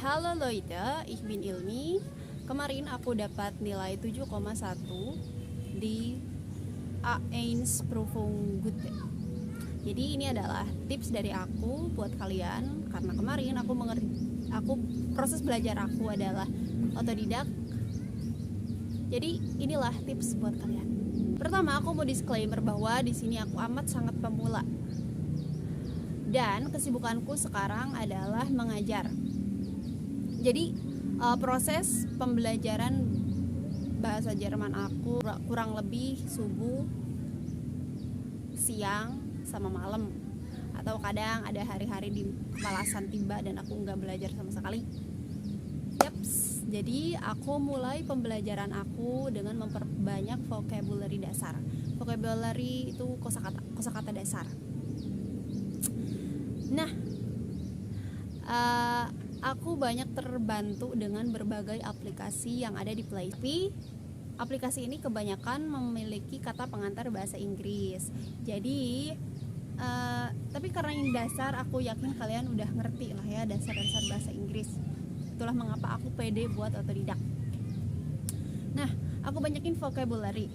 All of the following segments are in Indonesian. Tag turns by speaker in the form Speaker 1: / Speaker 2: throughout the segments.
Speaker 1: Halo Leute, ich bin Ilmi. Kemarin aku dapat nilai 7,1 di A1 Gute. Jadi ini adalah tips dari aku buat kalian, karena kemarin aku proses belajar aku adalah otodidak. Jadi inilah tips buat kalian. Pertama, aku mau disclaimer bahwa di sini aku amat sangat pemula. Dan kesibukanku sekarang adalah mengajar. Jadi proses pembelajaran bahasa Jerman aku kurang lebih subuh, siang, sama malam. Atau kadang ada hari-hari di kemalasan tiba dan aku nggak belajar sama sekali. Yaps, jadi aku mulai pembelajaran aku dengan memperbanyak vocabulary dasar. Vocabulary itu kosakata dasar. Nah, aku banyak terbantu dengan berbagai aplikasi yang ada di Play. Tapi aplikasi ini kebanyakan memiliki kata pengantar bahasa Inggris. Jadi tapi karena ini dasar, aku yakin kalian udah ngerti lah ya dasar-dasar bahasa Inggris. Itulah mengapa aku pede buat otodidak. Nah, aku banyakin vocabulary.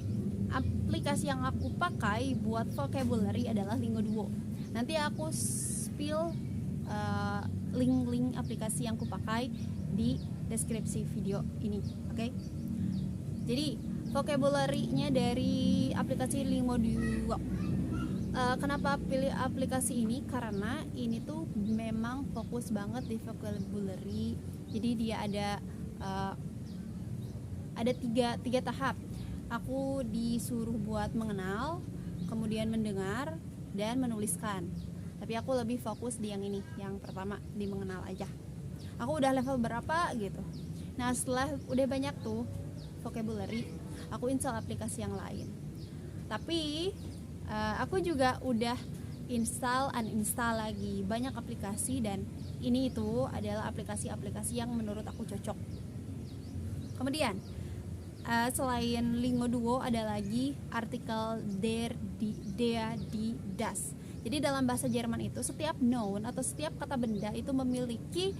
Speaker 1: Aplikasi yang aku pakai buat vocabulary adalah Lingoduo. Nanti aku spill link-link aplikasi yang aku pakai di deskripsi video ini, oke? Jadi vocabulary-nya dari aplikasi Lingoduo. Kenapa pilih aplikasi ini? Karena ini tuh memang fokus banget di vocabulary. Jadi dia ada tiga tahap. Aku disuruh buat mengenal, kemudian mendengar, dan menuliskan. Tapi aku lebih fokus di yang ini, yang pertama, di mengenal aja. Aku udah level berapa gitu. Nah, setelah udah banyak tuh vocabulary, aku install aplikasi yang lain. Tapi aku juga udah uninstall lagi banyak aplikasi, dan ini itu adalah aplikasi-aplikasi yang menurut aku cocok. Kemudian selain Lingoduo ada lagi artikel der, die, das. Jadi dalam bahasa Jerman itu setiap noun atau setiap kata benda itu memiliki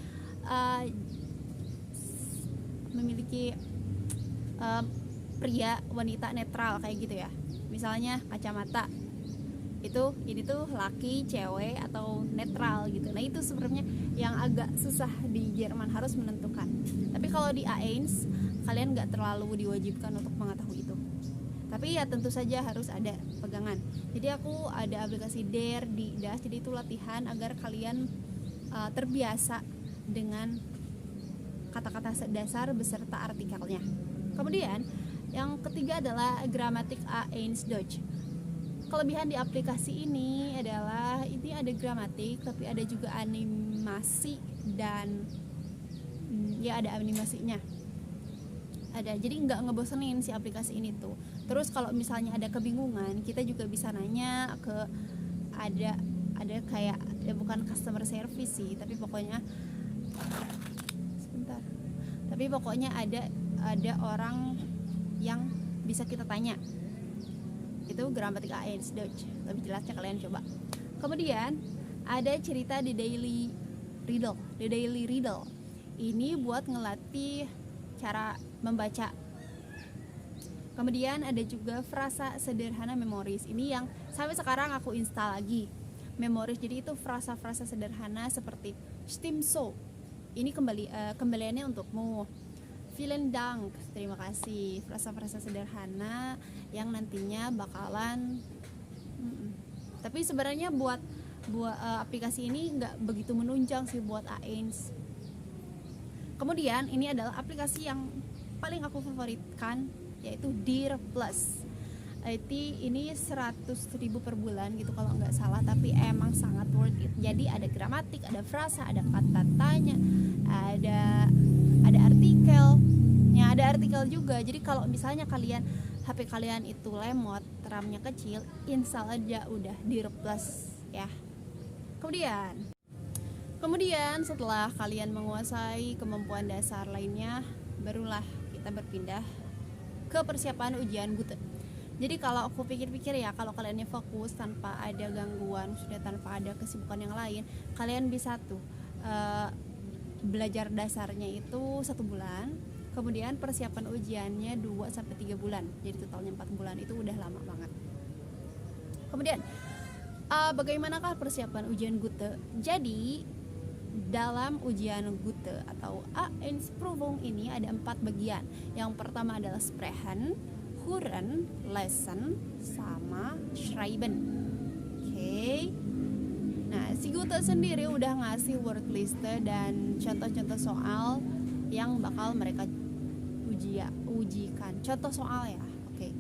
Speaker 1: pria, wanita, netral kayak gitu ya. Misalnya kacamata, ini tuh laki, cewek, atau netral gitu. Nah, itu sebenarnya yang agak susah di Jerman, harus menentukan. Tapi kalau di A1 kalian nggak terlalu diwajibkan untuk mengetahui itu. Tapi ya tentu saja harus ada pegangan. Jadi aku ada aplikasi der, die, das. Jadi itu latihan agar kalian terbiasa dengan kata-kata dasar beserta artikelnya. Kemudian yang ketiga adalah Grammatik A1 Deutsch. Kelebihan di aplikasi ini adalah ini ada gramatik, tapi ada juga animasi dan ya ada animasinya. Jadi nggak ngebosenin si aplikasi ini tuh. Terus kalau misalnya ada kebingungan, kita juga bisa nanya ke ada kayak ya bukan customer service sih, tapi pokoknya ada orang yang bisa kita tanya. Itu Grammatik A1 Deutsch. Lebih jelasnya kalian coba. Kemudian ada cerita The Daily Riddle. Ini buat ngelatih cara membaca. Kemudian ada juga frasa sederhana memoris. Ini yang sampai sekarang aku install lagi. Memoris, jadi itu frasa-frasa sederhana seperti stimmt so. Ini kembaliannya untukmu. Vielen Dank, terima kasih. Frasa-frasa sederhana yang nantinya bakalan tapi sebenarnya buat aplikasi ini nggak begitu menunjang sih buat A1. Kemudian ini adalah aplikasi yang paling aku favoritkan, yaitu Dir Plus. Ini 100.000 per bulan gitu kalau nggak salah, tapi emang sangat worth it. Jadi ada gramatik, ada frasa, ada kata tanya, ada artikelnya, ada artikel juga. Jadi kalau misalnya HP kalian itu lemot, RAM-nya kecil, install aja udah Dir Plus ya. Kemudian setelah kalian menguasai kemampuan dasar lainnya, barulah kita berpindah ke persiapan ujian Gute. Jadi kalau aku pikir-pikir ya, kalau kaliannya fokus tanpa ada gangguan, sudah tanpa ada kesibukan yang lain, kalian bisa tuh belajar dasarnya itu 1 bulan, kemudian persiapan ujiannya 2-3 bulan, jadi totalnya 4 bulan. Itu udah lama banget. Kemudian bagaimanakah persiapan ujian Gute? Jadi dalam ujian Gute atau Einführung ini ada 4 bagian. Yang pertama adalah Sprechen, Hören, Lesen, sama Schreiben. Oke. Nah, si Gute sendiri udah ngasih word list dan contoh-contoh soal yang bakal mereka ujikan. Contoh soal ya. Oke.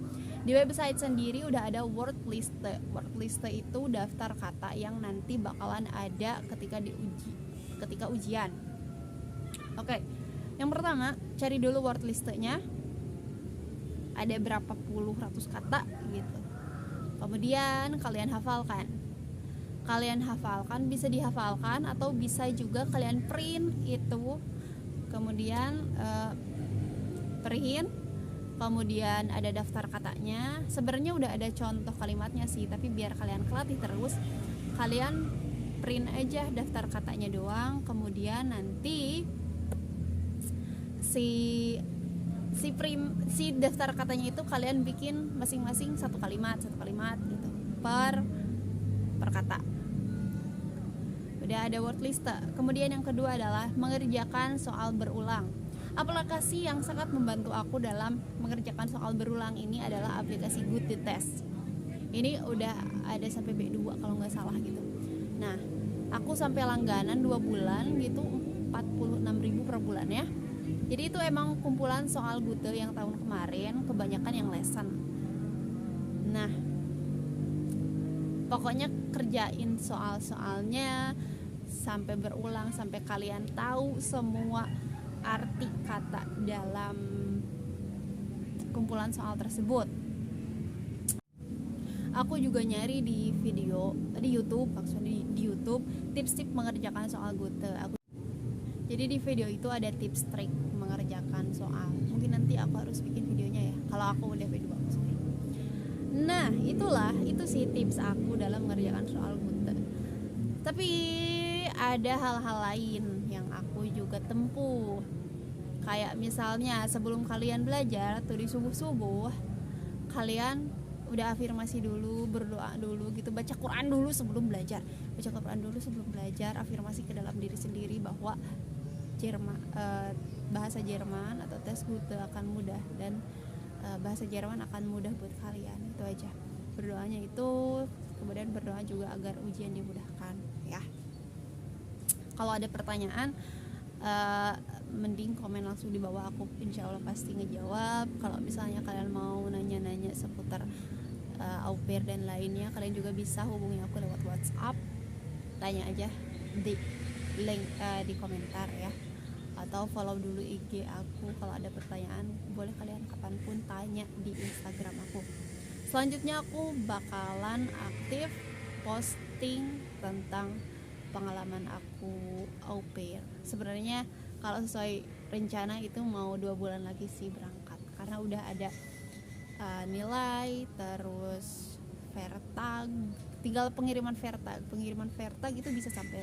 Speaker 1: Di website sendiri udah ada word list. Word list itu daftar kata yang nanti bakalan ada ketika ujian. Oke. Yang pertama, cari dulu word listnya. Ada berapa puluh ratus kata gitu. Kemudian kalian hafalkan. Bisa dihafalkan atau bisa juga kalian print itu. Kemudian print. Kemudian ada daftar katanya. Sebenarnya udah ada contoh kalimatnya sih, tapi biar kalian kelatih terus, kalian print aja daftar katanya doang. Kemudian nanti si daftar katanya itu kalian bikin masing-masing satu kalimat gitu per kata. Udah ada word list. Kemudian yang kedua adalah mengerjakan soal berulang. Aplikasi yang sangat membantu aku dalam mengerjakan soal berulang ini adalah aplikasi Gute Test. Ini udah ada sampai B2 kalau nggak salah gitu. Nah, aku sampai langganan 2 bulan gitu, 46.000 per bulan ya. Jadi itu emang kumpulan soal Gute yang tahun kemarin, kebanyakan yang lesson. Nah, pokoknya kerjain soal-soalnya sampai berulang, sampai kalian tahu semua arti kata dalam kumpulan soal tersebut. Aku juga nyari di YouTube, maksudnya di YouTube tips-tips mengerjakan soal Gute. Jadi di video itu ada tips trik mengerjakan soal. Mungkin nanti aku harus bikin videonya ya, kalau aku udah B2 maksudnya. Nah, itu sih tips aku dalam mengerjakan soal Gute. Tapi ada hal-hal lain yang aku juga tempuh. Kayak misalnya sebelum kalian belajar tuh di subuh-subuh, kalian udah afirmasi dulu, berdoa dulu gitu, baca Quran dulu sebelum belajar. Afirmasi ke dalam diri sendiri bahwa bahasa Jerman atau tes Gute akan mudah dan bahasa Jerman akan mudah buat kalian. Itu aja berdoanya itu. Kemudian berdoa juga agar ujian dimudahkan ya. Kalau ada pertanyaan mending komen langsung di bawah, aku insya Allah pasti ngejawab. Kalau misalnya kalian mau nanya-nanya seputar au pair dan lainnya, kalian juga bisa hubungi aku lewat WhatsApp, tanya aja di link di komentar ya, atau follow dulu IG aku. Kalau ada pertanyaan boleh kalian kapanpun tanya di Instagram aku. Selanjutnya aku bakalan aktif posting tentang pengalaman aku au pair. Sebenarnya kalau sesuai rencana itu mau 2 bulan lagi sih berangkat, karena udah ada nilai, terus Vertag, tinggal pengiriman Vertag itu bisa sampai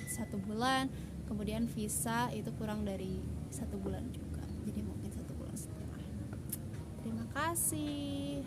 Speaker 1: 1 bulan. Kemudian visa itu kurang dari 1 bulan juga, jadi mungkin 1,5 bulan. Terima kasih.